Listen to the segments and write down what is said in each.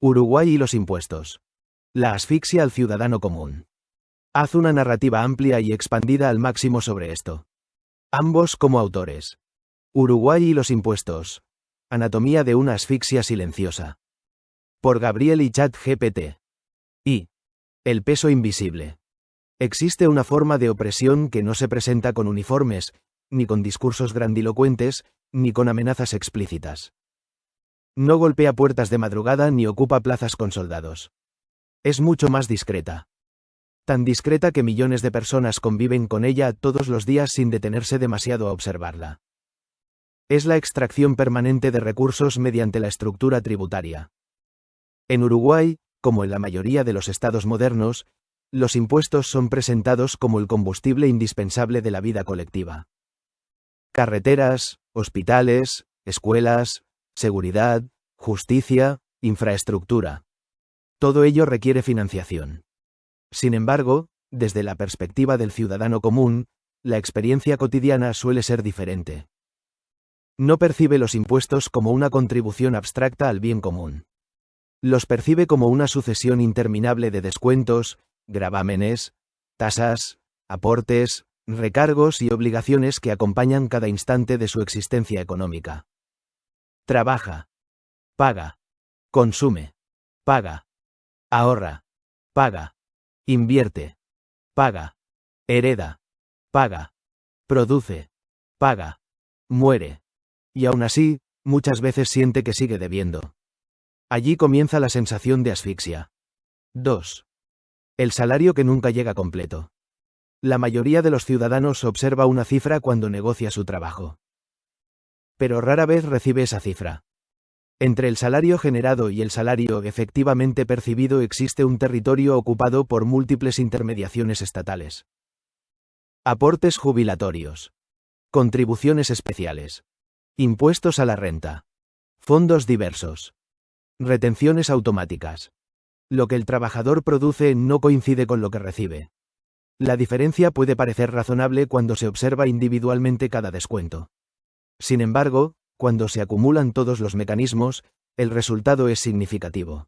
Uruguay y los impuestos. La asfixia al ciudadano común. Haz una narrativa amplia y expandida al máximo sobre esto. Ambos como autores. Uruguay y los impuestos. Anatomía de una asfixia silenciosa. Por Gabriel y ChatGPT. Y. El peso invisible. Existe una forma de opresión que no se presenta con uniformes, ni con discursos grandilocuentes, ni con amenazas explícitas. No golpea puertas de madrugada ni ocupa plazas con soldados. Es mucho más discreta. Tan discreta que millones de personas conviven con ella todos los días sin detenerse demasiado a observarla. Es la extracción permanente de recursos mediante la estructura tributaria. En Uruguay, como en la mayoría de los estados modernos, los impuestos son presentados como el combustible indispensable de la vida colectiva. Carreteras, hospitales, escuelas, seguridad, justicia, infraestructura. Todo ello requiere financiación. Sin embargo, desde la perspectiva del ciudadano común, la experiencia cotidiana suele ser diferente. No percibe los impuestos como una contribución abstracta al bien común. Los percibe como una sucesión interminable de descuentos, gravámenes, tasas, aportes, recargos y obligaciones que acompañan cada instante de su existencia económica. Trabaja. Paga. Consume. Paga. Ahorra. Paga. Invierte. Paga. Hereda. Paga. Produce. Paga. Muere. Y aún así, muchas veces siente que sigue debiendo. Allí comienza la sensación de asfixia. 2. El salario que nunca llega completo. La mayoría de los ciudadanos observa una cifra cuando negocia su trabajo. Pero rara vez recibe esa cifra. Entre el salario generado y el salario efectivamente percibido existe un territorio ocupado por múltiples intermediaciones estatales. Aportes jubilatorios. Contribuciones especiales. Impuestos a la renta. Fondos diversos. Retenciones automáticas. Lo que el trabajador produce no coincide con lo que recibe. La diferencia puede parecer razonable cuando se observa individualmente cada descuento. Sin embargo, cuando se acumulan todos los mecanismos, el resultado es significativo.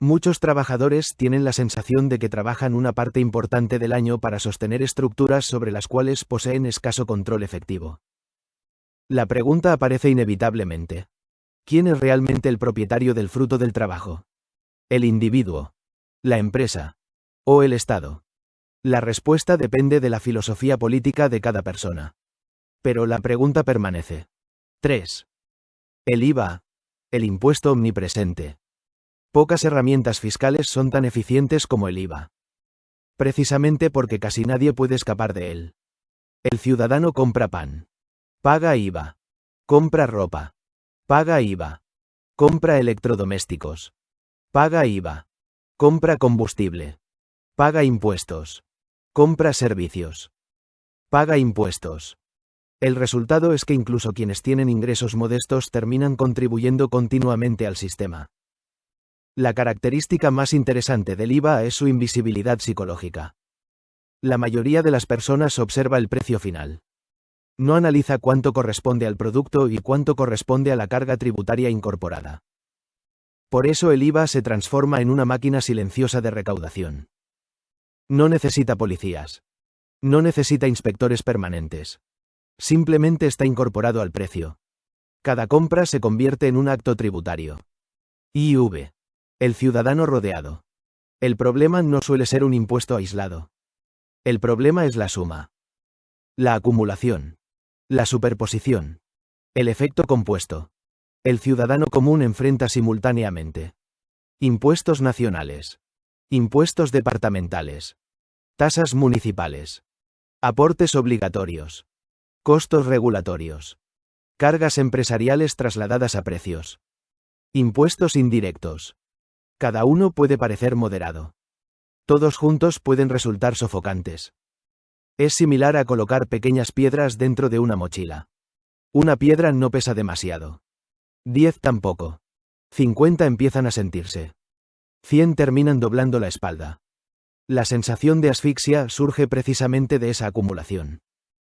Muchos trabajadores tienen la sensación de que trabajan una parte importante del año para sostener estructuras sobre las cuales poseen escaso control efectivo. La pregunta aparece inevitablemente. ¿Quién es realmente el propietario del fruto del trabajo? ¿El individuo? ¿La empresa? ¿O el Estado? La respuesta depende de la filosofía política de cada persona. Pero la pregunta permanece. 3. El IVA. El impuesto omnipresente. Pocas herramientas fiscales son tan eficientes como el IVA. Precisamente porque casi nadie puede escapar de él. El ciudadano compra pan. Paga IVA. Compra ropa. Paga IVA. Compra electrodomésticos. Paga IVA. Compra combustible. Paga impuestos. Compra servicios. Paga impuestos. El resultado es que incluso quienes tienen ingresos modestos terminan contribuyendo continuamente al sistema. La característica más interesante del IVA es su invisibilidad psicológica. La mayoría de las personas observa el precio final. No analiza cuánto corresponde al producto y cuánto corresponde a la carga tributaria incorporada. Por eso el IVA se transforma en una máquina silenciosa de recaudación. No necesita policías. No necesita inspectores permanentes. Simplemente está incorporado al precio. Cada compra se convierte en un acto tributario. IV. El ciudadano rodeado. El problema no suele ser un impuesto aislado. El problema es la suma. La acumulación. La superposición. El efecto compuesto. El ciudadano común enfrenta simultáneamente impuestos nacionales, impuestos departamentales, tasas municipales, aportes obligatorios, costos regulatorios, cargas empresariales trasladadas a precios, impuestos indirectos. Cada uno puede parecer moderado. Todos juntos pueden resultar sofocantes. Es similar a colocar pequeñas piedras dentro de una mochila. Una piedra no pesa demasiado. 10 tampoco. 50 empiezan a sentirse. 100 terminan doblando la espalda. La sensación de asfixia surge precisamente de esa acumulación.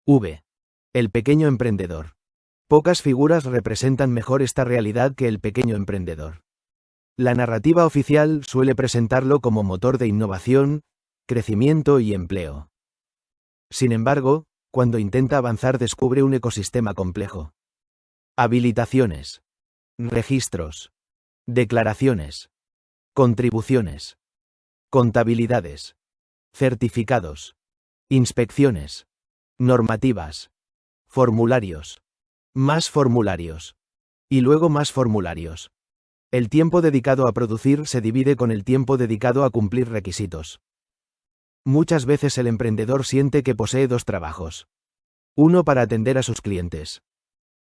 V. El pequeño emprendedor. Pocas figuras representan mejor esta realidad que el pequeño emprendedor. La narrativa oficial suele presentarlo como motor de innovación, crecimiento y empleo. Sin embargo, cuando intenta avanzar descubre un ecosistema complejo. Habilitaciones. Registros. Declaraciones. Contribuciones. Contabilidades. Certificados. Inspecciones. Normativas. Formularios. Más formularios. Y luego más formularios. El tiempo dedicado a producir se divide con el tiempo dedicado a cumplir requisitos. Muchas veces el emprendedor siente que posee dos trabajos. Uno para atender a sus clientes.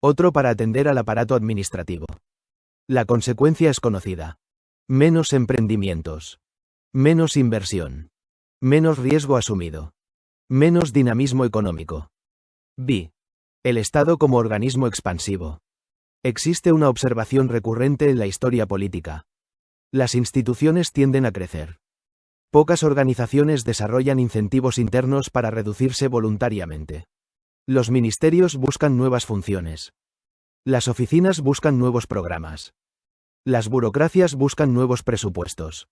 Otro para atender al aparato administrativo. La consecuencia es conocida. Menos emprendimientos. Menos inversión. Menos riesgo asumido. Menos dinamismo económico. B. El Estado como organismo expansivo. Existe una observación recurrente en la historia política. Las instituciones tienden a crecer. Pocas organizaciones desarrollan incentivos internos para reducirse voluntariamente. Los ministerios buscan nuevas funciones. Las oficinas buscan nuevos programas. Las burocracias buscan nuevos presupuestos.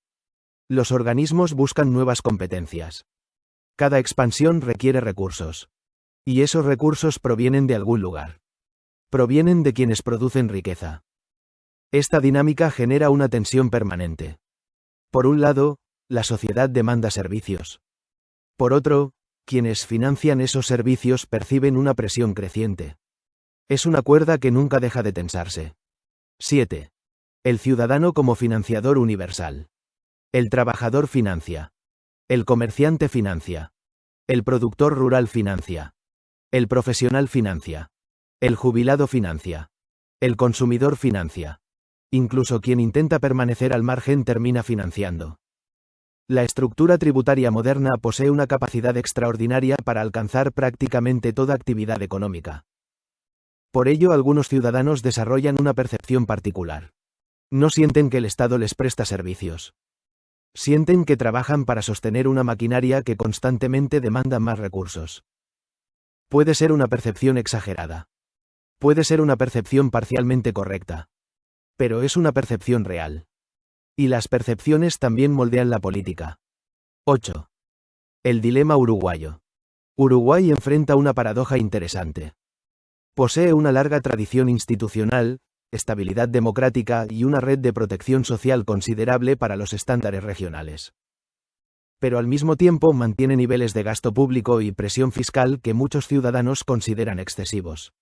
Los organismos buscan nuevas competencias. Cada expansión requiere recursos. Y esos recursos provienen de algún lugar. Provienen de quienes producen riqueza. Esta dinámica genera una tensión permanente. Por un lado, la sociedad demanda servicios. Por otro, quienes financian esos servicios perciben una presión creciente. Es una cuerda que nunca deja de tensarse. 7. El ciudadano como financiador universal. El trabajador financia. El comerciante financia. El productor rural financia. El profesional financia. El jubilado financia. El consumidor financia. Incluso quien intenta permanecer al margen termina financiando. La estructura tributaria moderna posee una capacidad extraordinaria para alcanzar prácticamente toda actividad económica. Por ello, algunos ciudadanos desarrollan una percepción particular. No sienten que el Estado les presta servicios. Sienten que trabajan para sostener una maquinaria que constantemente demanda más recursos. Puede ser una percepción exagerada. Puede ser una percepción parcialmente correcta. Pero es una percepción real. Y las percepciones también moldean la política. 8. El dilema uruguayo. Uruguay enfrenta una paradoja interesante. Posee una larga tradición institucional, estabilidad democrática y una red de protección social considerable para los estándares regionales. Pero al mismo tiempo mantiene niveles de gasto público y presión fiscal que muchos ciudadanos consideran excesivos.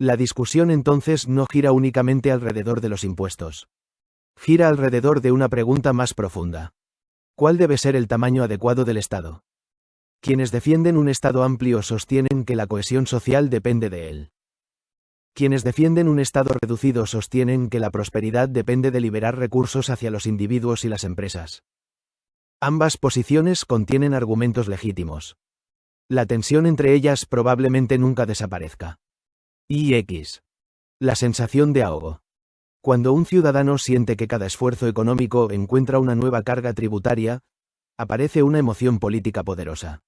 La discusión entonces no gira únicamente alrededor de los impuestos. Gira alrededor de una pregunta más profunda. ¿Cuál debe ser el tamaño adecuado del Estado? Quienes defienden un Estado amplio sostienen que la cohesión social depende de él. Quienes defienden un Estado reducido sostienen que la prosperidad depende de liberar recursos hacia los individuos y las empresas. Ambas posiciones contienen argumentos legítimos. La tensión entre ellas probablemente nunca desaparezca. X. La sensación de ahogo. Cuando un ciudadano siente que cada esfuerzo económico encuentra una nueva carga tributaria, aparece una emoción política poderosa.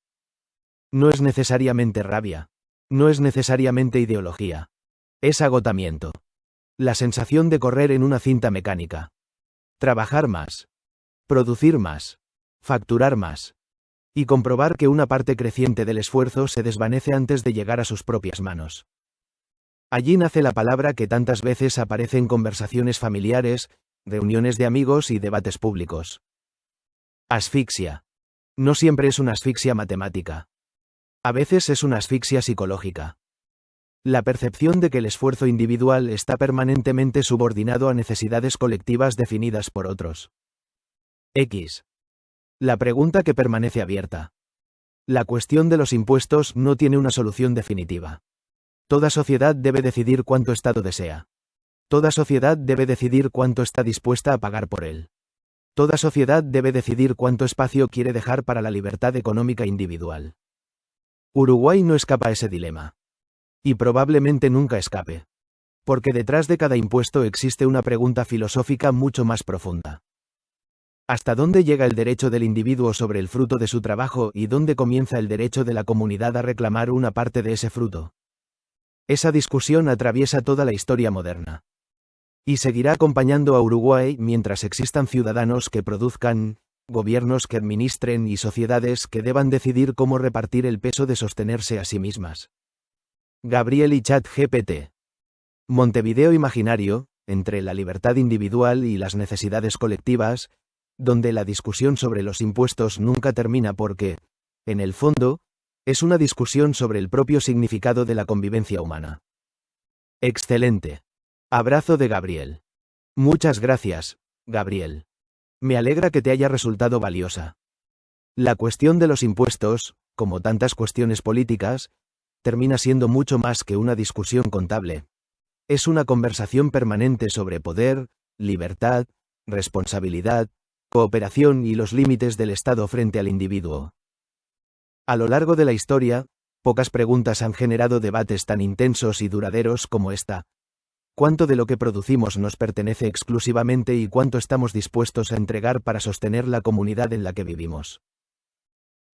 No es necesariamente rabia. No es necesariamente ideología. Es agotamiento. La sensación de correr en una cinta mecánica. Trabajar más. Producir más. Facturar más. Y comprobar que una parte creciente del esfuerzo se desvanece antes de llegar a sus propias manos. Allí nace la palabra que tantas veces aparece en conversaciones familiares, reuniones de amigos y debates públicos. Asfixia. No siempre es una asfixia matemática. A veces es una asfixia psicológica. La percepción de que el esfuerzo individual está permanentemente subordinado a necesidades colectivas definidas por otros. X. La pregunta que permanece abierta. La cuestión de los impuestos no tiene una solución definitiva. Toda sociedad debe decidir cuánto Estado desea. Toda sociedad debe decidir cuánto está dispuesta a pagar por él. Toda sociedad debe decidir cuánto espacio quiere dejar para la libertad económica individual. Uruguay no escapa a ese dilema. Y probablemente nunca escape. Porque detrás de cada impuesto existe una pregunta filosófica mucho más profunda. ¿Hasta dónde llega el derecho del individuo sobre el fruto de su trabajo y dónde comienza el derecho de la comunidad a reclamar una parte de ese fruto? Esa discusión atraviesa toda la historia moderna. Y seguirá acompañando a Uruguay mientras existan ciudadanos que produzcan, gobiernos que administren y sociedades que deban decidir cómo repartir el peso de sostenerse a sí mismas. Gabriel y ChatGPT. Montevideo imaginario, entre la libertad individual y las necesidades colectivas, donde la discusión sobre los impuestos nunca termina porque, en el fondo, es una discusión sobre el propio significado de la convivencia humana. Excelente. Abrazo de Gabriel. Muchas gracias, Gabriel. Me alegra que te haya resultado valiosa. La cuestión de los impuestos, como tantas cuestiones políticas, termina siendo mucho más que una discusión contable. Es una conversación permanente sobre poder, libertad, responsabilidad, cooperación y los límites del Estado frente al individuo. A lo largo de la historia, pocas preguntas han generado debates tan intensos y duraderos como esta. ¿Cuánto de lo que producimos nos pertenece exclusivamente y cuánto estamos dispuestos a entregar para sostener la comunidad en la que vivimos?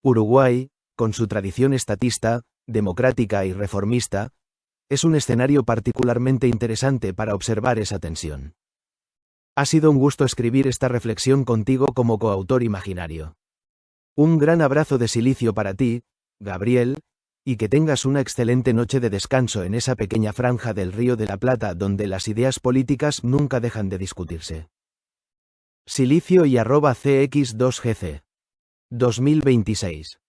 Uruguay, con su tradición estatista, democrática y reformista, es un escenario particularmente interesante para observar esa tensión. Ha sido un gusto escribir esta reflexión contigo como coautor imaginario. Un gran abrazo de silicio para ti, Gabriel, y que tengas una excelente noche de descanso en esa pequeña franja del Río de la Plata donde las ideas políticas nunca dejan de discutirse. Silicio y @cx2gc. 2026